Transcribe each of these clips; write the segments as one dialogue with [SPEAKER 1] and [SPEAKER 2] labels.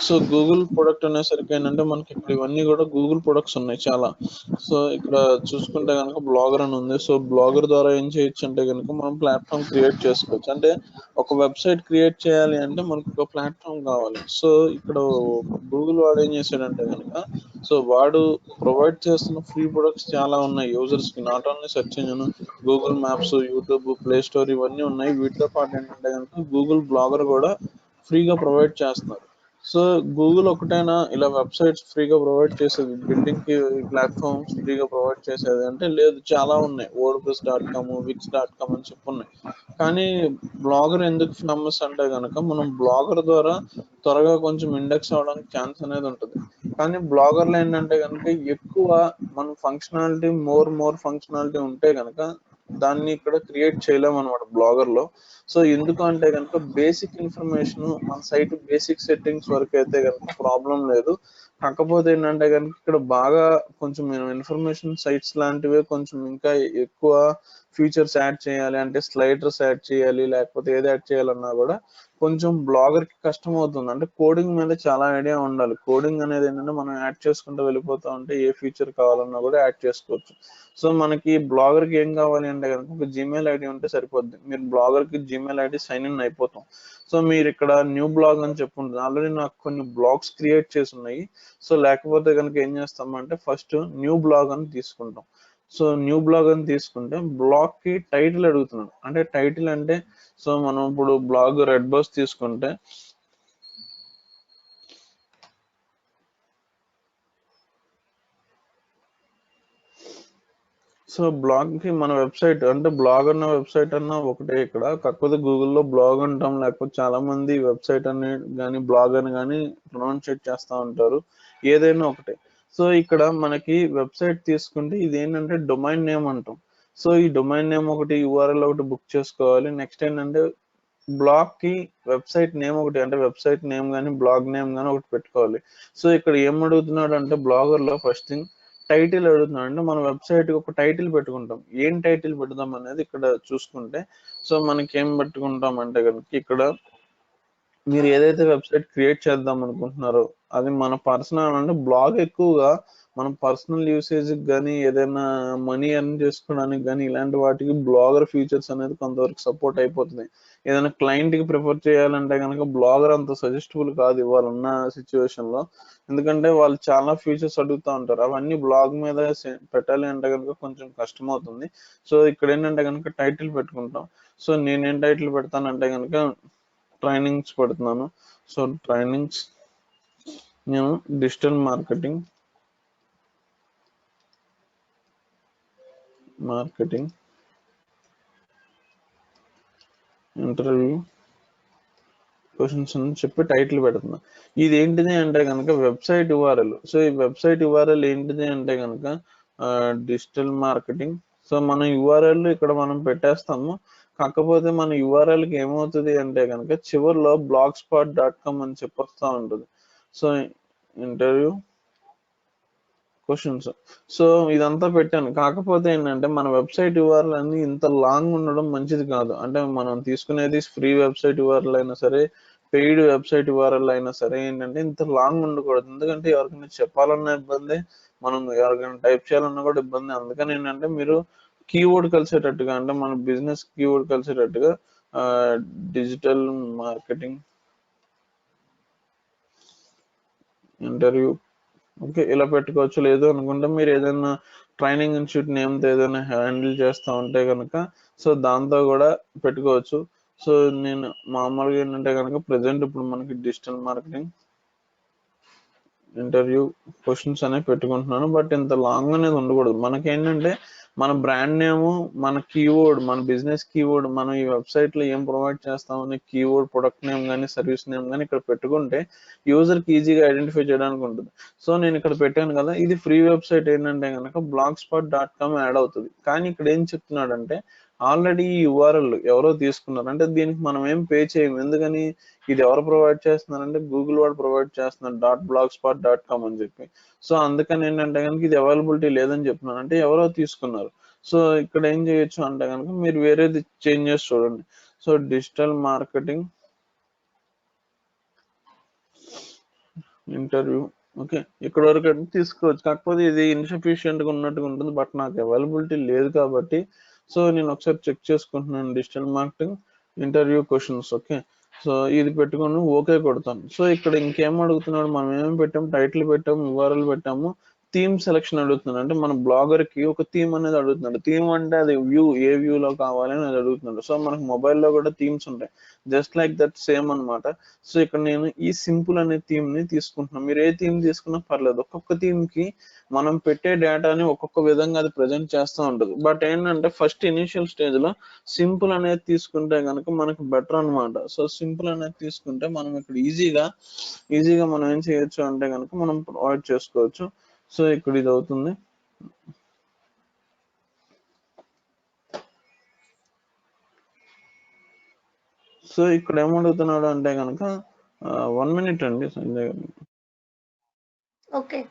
[SPEAKER 1] So Google product అనేసరికి ఏంటంటే మనకి ఇప్పుడు ఇవన్నీ కూడా గూగుల్ ప్రొడక్ట్స్ ఉన్నాయి చాలా. సో ఇక్కడ చూసుకుంటే కనుక బ్లాగర్ అని ఉంది. సో బ్లాగర్ ద్వారా ఏం చేయొచ్చు అంటే కనుక మనం ప్లాట్ఫామ్ క్రియేట్ చేసుకోవచ్చు. అంటే ఒక వెబ్సైట్ క్రియేట్ చేయాలి అంటే మనకు ఒక ప్లాట్ఫామ్ కావాలి. సో ఇక్కడ గూగుల్ వాడు ఏం చేశాడంటే కనుక సో వాడు ప్రొవైడ్ చేస్తున్న ఫ్రీ ప్రొడక్ట్స్ చాలా ఉన్నాయి యూజర్స్ కి. Not only search engine, Google maps, YouTube, play store ఇవన్నీ ఉన్నాయి. వీటితో పాటు ఏంటంటే కనుక గూగుల్ బ్లాగర్ కూడా ఫ్రీగా ప్రొవైడ్ చేస్తున్నారు. సో గూగుల్ ఒకటైనా ఇలా వెబ్సైట్స్ ఫ్రీగా ప్రొవైడ్ చేసేది, బిల్డింగ్ కి ప్లాట్ఫామ్స్ ఫ్రీగా ప్రొవైడ్ చేసేది అంటే లేదు, చాలా ఉన్నాయి. వర్డ్ప్రెస్.com, విక్స్.com అని చెప్పి ఉన్నాయి. కానీ బ్లాగర్ ఎందుకు ఫేమస్ అంటే కనుక మనం బ్లాగర్ ద్వారా త్వరగా కొంచెం ఇండెక్స్ అవడానికి ఛాన్స్ అనేది ఉంటుంది. కానీ బ్లాగర్లో ఏంటంటే కనుక ఎక్కువ మనం ఫంక్షనాలిటీ మోర్ ఫంక్షనాలిటీ ఉంటే కనుక దాన్ని ఇక్కడ క్రియేట్ చేయలేము అనమాట బ్లాగర్లో. సో ఎందుకు అంటే కనుక బేసిక్ ఇన్ఫర్మేషన్ మన సైట్ బేసిక్ సెట్టింగ్స్ వరకు అయితే కనుక ప్రాబ్లం లేదు. కాకపోతే ఏంటంటే కనుక ఇక్కడ బాగా కొంచెం ఇన్ఫర్మేషన్ సైట్స్ లాంటివే కొంచెం ఇంకా ఎక్కువ ఫీచర్స్ యాడ్ చేయాలి అంటే స్లైడర్స్ యాడ్ చేయాలి, లేకపోతే ఏది యాడ్ చేయాలన్నా కూడా కొంచెం బ్లాగర్ కి కష్టం అవుతుంది. అంటే కోడింగ్ మీద చాలా ఐడియా ఉండాలి. కోడింగ్ అనేది ఏంటంటే మనం యాడ్ చేసుకుంటూ వెళ్ళిపోతా ఉంటే ఏ ఫీచర్ కావాలన్నా కూడా యాడ్ చేసుకోవచ్చు. సో మనకి బ్లాగర్ కి ఏం కావాలి అంటే కనుక ఒక జీమెయిల్ ఐడి ఉంటే సరిపోద్ది. మీరు బ్లాగర్ కి జీమెయిల్ ఐడి సైన్ ఇన్ అయిపోతాం. సో మీరు ఇక్కడ న్యూ బ్లాగ్ అని చెప్పుకుంటుంది. ఆల్రెడీ నాకు కొన్ని బ్లాగ్స్ క్రియేట్ చేసి ఉన్నాయి. సో లేకపోతే కనుక ఏం చేస్తామంటే ఫస్ట్ న్యూ బ్లాగ్ అని తీసుకుంటాం. సో న్యూ బ్లాగ్ అని తీసుకుంటే బ్లాగ్ కి టైటిల్ అడుగుతున్నాడు. అంటే టైటిల్ అంటే సో మనం ఇప్పుడు బ్లాగ్ రెడ్ బస్ తీసుకుంటే సో బ్లాగ్ కి మన వెబ్సైట్ అంటే బ్లాగ్ అన్న వెబ్సైట్ అన్న ఒకటే ఇక్కడ. కాకపోతే గూగుల్లో బ్లాగ్ అంటాం, లేకపోతే చాలా మంది వెబ్సైట్ అని కానీ బ్లాగ్ అని కానీ ప్రొనౌన్షియేట్ చేస్తూ ఉంటారు. ఏదైనా ఒకటే. సో ఇక్కడ మనకి వెబ్సైట్ తీసుకుంటే ఇది ఏంటంటే డొమైన్ నేమ్ అంటాం. సో ఈ డొమైన్ నేమ్ ఒకటి, యూఆర్ఎల్ ఒకటి బుక్ చేసుకోవాలి. నెక్స్ట్ ఏంటంటే బ్లాగ్ కి వెబ్సైట్ నేమ్ ఒకటి, అంటే వెబ్సైట్ నేమ్ కానీ బ్లాగ్ నేమ్ కానీ ఒకటి పెట్టుకోవాలి. సో ఇక్కడ ఏం అడుగుతున్నాడు అంటే బ్లాగర్ లో ఫస్ట్ థింగ్ టైటిల్ అడుగుతున్నాడు. అంటే మన వెబ్సైట్ కి ఒక టైటిల్ పెట్టుకుంటాం. ఏం టైటిల్ పెడదాం అనేది ఇక్కడ చూసుకుంటే సో మనకి ఏం పెట్టుకుంటాం అంటే కనుక ఇక్కడ మీరు ఏదైతే వెబ్సైట్ క్రియేట్ చేద్దాం అనుకుంటున్నారో అది మన పర్సనల్, అంటే బ్లాగ్ ఎక్కువగా మనం పర్సనల్ యూసేజ్ కానీ ఏదైనా మనీ ఎర్న్ చేసుకోవడానికి కానీ ఇలాంటి వాటికి బ్లాగర్ ఫీచర్స్ అనేది కొంతవరకు సపోర్ట్ అయిపోతుంది. ఏదైనా క్లయింట్ కి ప్రిఫర్ చేయాలంటే కనుక బ్లాగర్ అంత సజెస్టబుల్ కాదు ఇవాళ ఉన్న సిచ్యువేషన్ లో. ఎందుకంటే వాళ్ళు చాలా ఫీచర్స్ అడుగుతూ ఉంటారు. అవన్నీ బ్లాగ్ మీద పెట్టాలి అంటే కనుక కొంచెం కష్టం అవుతుంది. సో ఇక్కడ ఏంటంటే కనుక టైటిల్ పెట్టుకుంటాం. సో నేనేం టైటిల్ పెడతానంటే కనుక ట్రైనింగ్స్ పెడుతున్నాను. సో ట్రైనింగ్స్ నేను డిజిటల్ మార్కెటింగ్ ఇంటర్వ్యూ క్వశ్చన్స్ అని చెప్పి టైటిల్ పెడుతున్నా. ఇది ఏంటిది అంటే కనుక వెబ్సైట్ యుఆర్ఎల్. సో ఈ వెబ్సైట్ యుఆర్ఎల్ ఏంటిది అంటే కనుక డిజిటల్ మార్కెటింగ్. సో మన యుఆర్ఎల్ ఇక్కడ మనం పెట్టేస్తాము. కాకపోతే మన యుఆర్ఎల్ కి ఏమవుతుంది అంటే కనుక చివరిలో blogspot.com అని చెప్పి వస్తూ ఉంటుంది. So interview questions. సో ఇదంతా పెట్టాను. కాకపోతే ఏంటంటే మన వెబ్సైట్ యుఆర్ఎల్ అన్ని ఇంత లాంగ్ ఉండడం మంచిది కాదు. అంటే మనం తీసుకునేది ఫ్రీ వెబ్సైట్ యుఆర్ఎల్ అయినా సరే, పెయిడ్ వెబ్సైట్ యుఆర్ఎల్ అయినా సరే ఏంటంటే ఇంత లాంగ్ ఉండకూడదు. ఎందుకంటే ఎవరికైనా చెప్పాలన్నా ఇబ్బంది, మనం ఎవరికైనా టైప్ చేయాలన్నా కూడా ఇబ్బంది. అందుకని ఏంటంటే మీరు కీవర్డ్ కలిసేటట్టుగా, అంటే మన బిజినెస్ కీవర్డ్ కలిసేటట్టుగా డిజిటల్ మార్కెటింగ్ ఇంటర్వ్యూ ఓకే ఇలా పెట్టుకోవచ్చు. లేదు అనుకుంటే మీరు ఏదైనా ట్రైనింగ్ ఇన్స్టిట్యూట్ నేమ్తో ఏదైనా హ్యాండిల్ చేస్తూ ఉంటే కనుక సో దాంతో కూడా పెట్టుకోవచ్చు. సో నేను మామూలుగా ఏంటంటే కనుక ప్రజెంట్ ఇప్పుడు మనకి డిజిటల్ మార్కెటింగ్ ఇంటర్వ్యూ క్వశ్చన్స్ అనేవి పెట్టుకుంటున్నాను. బట్ ఇంత లాంగ్ అనేది ఉండకూడదు. మనకేంటంటే మన బ్రాండ్ నేమ్, మన కీవర్డ్, మన బిజినెస్ కీవర్డ్, మనం ఈ వెబ్సైట్ లో ఏం ప్రొవైడ్ చేస్తామని కీవర్డ్, ప్రొడక్ట్ నేమ్ కానీ సర్వీస్ నేమ్ కానీ ఇక్కడ పెట్టుకుంటే యూజర్ కి ఈజీగా ఐడెంటిఫై చేయడానికి ఉంటుంది. సో నేను ఇక్కడ పెట్టాను కదా, ఇది ఫ్రీ వెబ్సైట్ ఏంటంటే కనుక blogspot.com యాడ్ అవుతుంది. కానీ ఇక్కడ ఏం చెప్తున్నాడంటే ఆల్రెడీ ఈ యుఆర్ఎల్ ఎవరో తీసుకున్నారు. అంటే దీనికి మనం ఏం పే చేయము. ఎందుకని ఇది ఎవరు ప్రొవైడ్ చేస్తున్నారంటే గూగుల్ వాడు ప్రొవైడ్ చేస్తున్నారు .blogspot.com అని చెప్పి. సో అందుకని ఏంటంటే కనుక ఇది అవైలబిలిటీ లేదని చెప్తున్నాను. అంటే ఎవరో తీసుకున్నారు. సో ఇక్కడ ఏం చేయొచ్చు అంటే కనుక మీరు వేరేది చేంజ్ చేసి చూడండి. So digital marketing interview. Okay. ఇక్కడి వరకు అయితే తీసుకోవచ్చు. కాకపోతే ఇది ఇన్‌సఫిషియెంట్‌గా ఉన్నట్టుగా ఉంటుంది. బట్ నాకు అవైలబిలిటీ లేదు కాబట్టి, సో నేను ఒకసారి చెక్ చేసుకుంటున్నాను. Digital marketing interview questions. Okay. So ఇది పెట్టుకొని ఓకే కొడతాను. సో ఇక్కడ ఇంకేం అడుగుతున్నాడు, మనం ఏమేమి పెట్టాము, టైటిల్ పెట్టాము, యూఆర్ఎల్ పెట్టాము, థీమ్ సెలక్షన్ అడుగుతున్నాడు. అంటే మన బ్లాగర్‌కి ఒక థీమ్ అనేది అడుగుతున్నాడు. థీమ్ అంటే అది వ్యూ, ఏ వ్యూలో కావాలి అని అడుగుతున్నాడు. సో మనకు మొబైల్‌లో కూడా థీమ్స్ ఉంటాయి. జస్ట్ లైక్ దట్ సేమ్ అన్నమాట. సో ఇక్కడ నేను ఈ సింపుల్ అనే థీమ్ ని తీసుకుంటున్నాను. మీరు ఏ థీమ్ తీసుకున్నా పర్లేదు. ఒక్కొక్క థీమ్ కి మనం పెట్టే డేటాని ఒక్కొక్క విధంగా అది ప్రజెంట్ చేస్తూ ఉంటుంది. బట్ ఏంటంటే ఫస్ట్ ఇనిషియల్ స్టేజ్ లో సింపుల్ అనేది తీసుకుంటే కనుక మనకు బెటర్ అన్నమాట. సో సింపుల్ అనేది తీసుకుంటే మనం ఇక్కడ ఈజీగా మనం ఏం చేయొచ్చు అంటే కనుక మనం ప్రొవైడ్ చేసుకోవచ్చు. సో ఇక్కడ ఇది అవుతుంది. సో ఇక్కడ ఏమడుగుతున్నాడు అంటే కనుక 1 మినిట్ అండి సంజయ్ గారు.
[SPEAKER 2] ఓకే.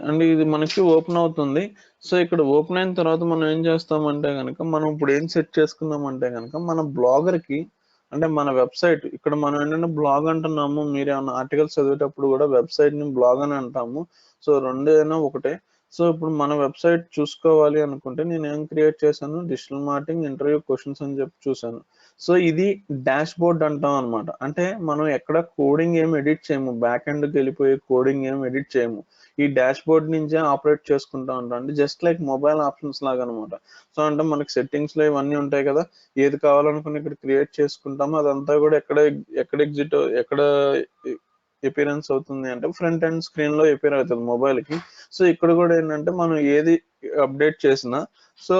[SPEAKER 1] అండ్ ఇది మనకి ఓపెన్ అవుతుంది. సో ఇక్కడ ఓపెన్ అయిన తర్వాత మనం ఏం చేస్తామంటే గనక, మనం ఇప్పుడు ఏం సెట్ చేసుకుందామంటే గనక, మన బ్లాగర్ కి అంటే మన వెబ్సైట్, ఇక్కడ మనం ఏంటంటే బ్లాగ్ అంటున్నాము. మీరేమన్నా ఆర్టికల్స్ చదివేటప్పుడు కూడా వెబ్సైట్ ని బ్లాగ్ అని అంటాము. సో రెండైనా ఒకటే. సో ఇప్పుడు మన వెబ్సైట్ చూసుకోవాలి అనుకుంటే నేను ఏం క్రియేట్ చేశాను, డిజిటల్ మార్కెటింగ్ ఇంటర్వ్యూ క్వశ్చన్స్ అని చెప్పి చూసాను. సో ఇది డాష్ బోర్డ్ అంటాం అనమాట. అంటే మనం ఎక్కడ కోడింగ్ ఏం ఎడిట్ చేయము, బ్యాక్ ఎండ్కి వెళ్ళిపోయి కోడింగ్ ఏం ఎడిట్ చేయము. ఈ డాష్ బోర్డ్ నుంచే ఆపరేట్ చేసుకుంటా ఉంటాం. అంటే జస్ట్ లైక్ మొబైల్ ఆప్షన్స్ లాగా అనమాట. సో అంటే మనకి సెట్టింగ్స్ లో ఇవన్నీ ఉంటాయి కదా, ఏది కావాలనుకుని ఇక్కడ క్రియేట్ చేసుకుంటామో అదంతా కూడా ఎక్కడ ఎక్కడ ఎపిరెన్స్ అవుతుంది అంటే ఫ్రంట్ ఎండ్ స్క్రీన్ లో ఎపిర్ అవుతుంది మొబైల్ కి. సో ఇక్కడ కూడా ఏంటంటే మనం ఏది అప్డేట్ చేసినా, సో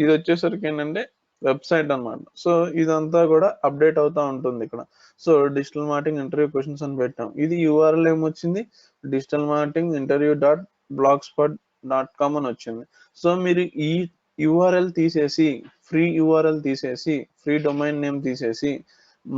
[SPEAKER 1] ఇది వచ్చేసరికి ఏంటంటే వెబ్సైట్ అన్నమాట. సో ఇదంతా కూడా అప్డేట్ అవుతా ఉంటుంది ఇక్కడ. So digital marketing interview questions అని పెట్టాం. ఇది యూఆర్ఎల్ ఏమొచ్చింది, digital marketing interview dot blog spot dot com అని వచ్చింది. సో మీరు ఈ యూఆర్ఎల్ తీసేసి, ఫ్రీ డొమైన్ నేమ్ తీసేసి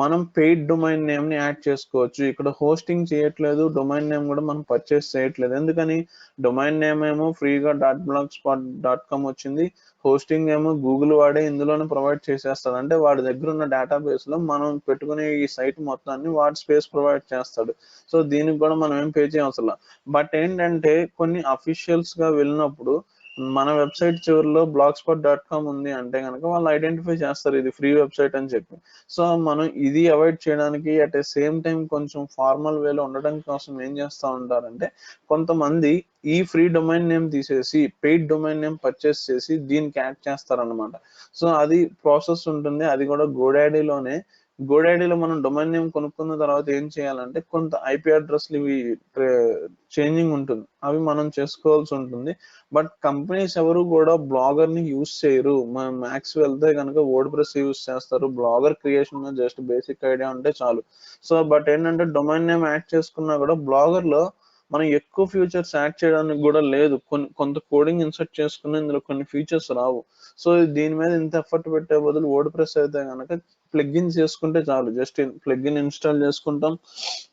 [SPEAKER 1] మనం పెయిడ్ డొమైన్ నేమ్ ని యాడ్ చేసుకోవచ్చు. ఇక్కడ హోస్టింగ్ చేయట్లేదు, డొమైన్ నేమ్ కూడా మనం పర్చేస్ చేయట్లేదు. ఎందుకని, డొమైన్ నేమ్ ఏమో ఫ్రీగా .blogspot.com వచ్చింది, హోస్టింగ్ ఏమో గూగుల్ వాడే ఇందులోనే ప్రొవైడ్ చేసేస్తాడు. అంటే వాడి దగ్గర ఉన్న డేటాబేస్ లో మనం పెట్టుకునే ఈ సైట్ మొత్తాన్ని వాడి స్పేస్ ప్రొవైడ్ చేస్తాడు. సో దీనికి కూడా మనం ఏం పే చేయవసరం. బట్ ఏంటంటే కొన్ని అఫీషియల్స్ గా వెళ్ళినప్పుడు మన వెబ్సైట్ చివరిలో blogspot.com ఉంది అంటే గనక వాళ్ళు ఐడెంటిఫై చేస్తారు ఇది ఫ్రీ వెబ్సైట్ అని చెప్పి. సో మనం ఇది అవాయిడ్ చేయడానికి అట్ ఏ సేమ్ టైం కొంచెం ఫార్మల్ వేలో ఉండడం కోసం ఏం చేస్తా ఉంటారంటే కొంతమంది ఈ ఫ్రీ డొమైన్ నేమ్ తీసేసి పెయిడ్ డొమైన్ నేమ్ పర్చేస్ చేసి దీనికి యాడ్ చేస్తారనమాట. సో అది ప్రాసెస్ ఉంటుంది. అది కూడా గోడాడీలోనే గోడాడీలో మనం డొమైన్ నేమ్ కొనుక్కున్న తర్వాత ఏం చేయాలంటే కొంత ఐపీ అడ్రస్లు ఇవి చేంజింగ్ ఉంటుంది. అవి మనం చేసుకోవాల్సి ఉంటుంది. బట్ కంపెనీస్ ఎవరు కూడా బ్లాగర్ ని యూస్ చేయరు. మనం మ్యాక్స్ వెళ్తే కనుక వర్డ్ ప్రెస్ యూస్ చేస్తారు. Blogger creation just basic idea ఉంటే చాలు. సో బట్ ఏంటంటే డొమైన్ నేమ్ యాడ్ చేసుకున్నా కూడా బ్లాగర్ లో మనం ఎక్కువ ఫీచర్స్ యాడ్ చేయడానికి కూడా లేదు. కొంత కోడింగ్ ఇన్సర్ట్ చేసుకుని ఇందులో కొన్ని ఫీచర్స్ రావు. సో దీని మీద ఇంత ఎఫర్ట్ పెట్టే బదులు వర్డ్ ప్రెస్ అయితే కనుక ప్లగ్ఇన్ చేసుకుంటే చాలు. జస్ట్ ప్లగ్ఇన్ ఇన్స్టాల్ చేసుకుంటాం.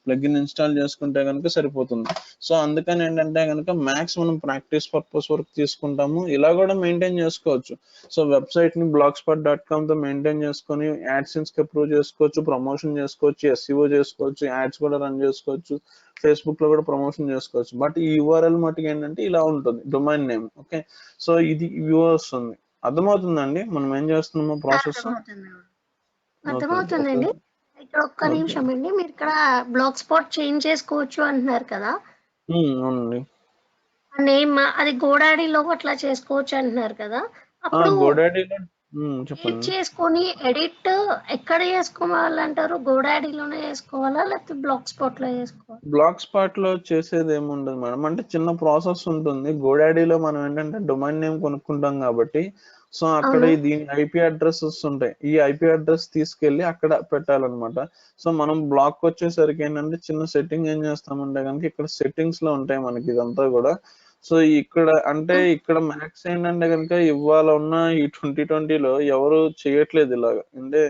[SPEAKER 1] ప్లగ్ఇన్ ఇన్స్టాల్ చేసుకుంటే కనుక సరిపోతుంది. సో అందుకని ఏంటంటే కనుక మ్యాక్స్ మనం ప్రాక్టీస్ పర్పస్ వరకు తీసుకుంటాము. ఇలా కూడా మెయింటైన్ చేసుకోవచ్చు. సో వెబ్సైట్ ని blogspot.com తో మెయింటైన్ చేసుకొని యాడ్సెన్స్ కి అప్రూవ్ చేసుకోవచ్చు, ప్రమోషన్ చేసుకోవచ్చు, ఎస్ఈఓ చేసుకోవచ్చు, యాడ్స్ కూడా రన్ చేసుకోవచ్చు, ఫేస్బుక్ లో కూడా ప్రమోషన్ చేసుకోవచ్చు. బట్ ఈ యూఆర్ఎల్ మటుకు ఏంటంటే ఇలా ఉంటుంది డొమైన్ నేమ్. ఓకే, సో ఇది వ్యూ వస్తుంది. అర్థమవుతుందండి మనం ఏం చేస్తున్నామో ప్రాసెస్?
[SPEAKER 2] అర్థమవుతుందండి.
[SPEAKER 1] ఓకే ఓకే
[SPEAKER 2] అర్థమవుతుందండి. ఇక్కడ ఒక్క
[SPEAKER 1] ఓకే.
[SPEAKER 2] నిమిషం అండి. మీరు ఇక్కడ బ్లాక్ స్పాట్ చేంజ్ చేసుకోవచ్చు అంటున్నారు కదా!
[SPEAKER 1] అవునండి.
[SPEAKER 2] నేమ్ అది గోడాడీలో అట్లా చేసుకోవచ్చు అంటున్నారు కదా! అప్పుడు
[SPEAKER 1] గోడాడీలో
[SPEAKER 2] ఎడిట్
[SPEAKER 1] చెప్పండి.
[SPEAKER 2] చేసుకొని ఎడిట్ ఎక్కడ చేసుకోవాలంటారు? గోడాడీలోనే చేసుకోవాలా? లేకపోతే బ్లాక్ స్పాట్‌లో చేసుకోవాలా?
[SPEAKER 1] బ్లాక్ స్పాట్ లో చేసేది ఏముండదు మేడం. అంటే చిన్న ప్రాసెస్ ఉంటుంది. గోడాడీలో మనం ఏంటంటే డొమైన్ నేమ్ కొనుక్కుంటాం కాబట్టి సో అక్కడ
[SPEAKER 2] అవును.
[SPEAKER 1] దీని ఐపీ అడ్రసెస్ ఉంటాయి. ఈ ఐపీ అడ్రస్ తీసుకెళ్లి అక్కడ పెట్టాలన్నమాట. సో మనం బ్లాక్ వచ్చేసరికి ఏంటంటే చిన్న సెట్టింగ్ ఏం చేస్తామంటే కనుక ఇక్కడ సెట్టింగ్స్ లో ఉంటాయి మనకి ఇదంతా కూడా. సో ఇక్కడ అంటే
[SPEAKER 2] హ్మ్.
[SPEAKER 1] ఇక్కడ మ్యాక్స్ ఏంటంటే కనుక ఇవాళ ఉన్న ఈ 2020లో ఎవరు చేయట్లేదు ఇలాగా. అంటే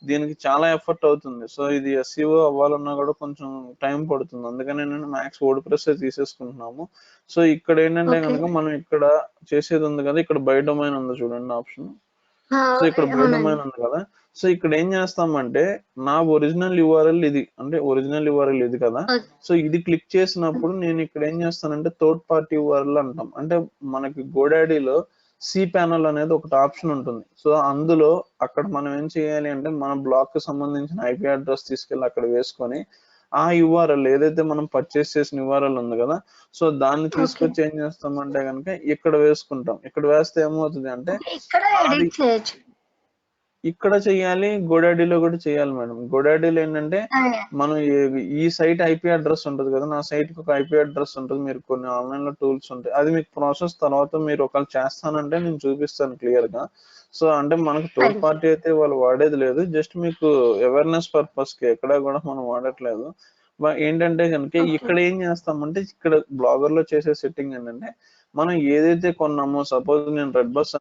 [SPEAKER 1] దీనికి చాలా ఎఫర్ట్ అవుతుంది. సో ఇది ఎస్ఈఓ అవ్వాలన్నా కూడా కొంచెం టైం పడుతుంది. అందుకని నేను మ్యాక్స్ వర్డ్ ప్రెస్ తీసేసుకుంటున్నాము. సో ఇక్కడ ఏంటంటే
[SPEAKER 2] ఓకే.
[SPEAKER 1] కనుక మనం ఇక్కడ చేసేది ఉంది కదా, ఇక్కడ బై డొమైన్ ఉంది చూడండి ఆప్షన్.
[SPEAKER 2] ఆ!
[SPEAKER 1] సో ఇక్కడ బై
[SPEAKER 2] అవునండి.
[SPEAKER 1] డొమైన్ ఉంది కదా. సో ఇక్కడ ఏం చేస్తామంటే నా ఒరిజినల్ యూఆర్ఎల్ ఇది, అంటే ఒరిజినల్ యూఆర్ఎల్ ఇది కదా.
[SPEAKER 2] ఓకే.
[SPEAKER 1] సో ఇది క్లిక్ చేసినప్పుడు నేను ఇక్కడ ఏం చేస్తానంటే థర్డ్ పార్టీ యూఆర్ఎల్ అంటాం. అంటే మనకి గోడాడీలో సి ప్యానల్ అనేది ఒకటి ఆప్షన్ ఉంటుంది. సో అందులో అక్కడ మనం ఏం చేయాలి అంటే మన బ్లాక్ కి సంబంధించిన ఐపీ అడ్రస్ తీసుకెళ్ళి అక్కడ వేసుకొని ఆ యూఆర్ఎల్ ఏదైతే మనం పర్చేస్ చేసిన యూఆర్ఎల్ ఉంది కదా, సో దాన్ని
[SPEAKER 2] ఓకే.
[SPEAKER 1] తీసుకొచ్చి ఏం చేస్తామంటే కనుక ఇక్కడ వేసుకుంటాం. ఇక్కడ వేస్తే ఏమవుతుంది అంటే
[SPEAKER 2] ఓకే. ఇక్కడ
[SPEAKER 1] నాది
[SPEAKER 2] ఎడిట్ చేయొచ్చు.
[SPEAKER 1] ఇక్కడ చేయాలి, గోడాడీలో కూడా చేయాలి మేడం. గోడాడీలో ఏంటంటే
[SPEAKER 2] అదే.
[SPEAKER 1] మనం ఈ సైట్ ఐపీ అడ్రస్ ఉంటుంది కదా, నా సైట్ కి ఒక ఐపీ అడ్రస్ ఉంటుంది. మీరు కొన్ని ఆన్లైన్ లో టూల్స్ ఉంటాయి. అది మీకు ప్రాసెస్ తర్వాత మీరు ఒకవేళ చేస్తానంటే నేను చూపిస్తాను క్లియర్ గా. సో అంటే మనకు థర్డ్
[SPEAKER 2] ఫైన్.
[SPEAKER 1] పార్టీ అయితే వాళ్ళు వాడేది లేదు. జస్ట్ మీకు అవేర్నెస్ పర్పస్ కి ఎక్కడ కూడా మనం వాడట్లేదు. ఏంటంటే కనుక
[SPEAKER 2] ఓకే.
[SPEAKER 1] ఇక్కడ ఏం చేస్తామంటే ఇక్కడ బ్లాగర్ లో చేసే సెట్టింగ్ ఏంటంటే మనం ఏదైతే కొన్నామో సపోజ్ నేను రెడ్ బస్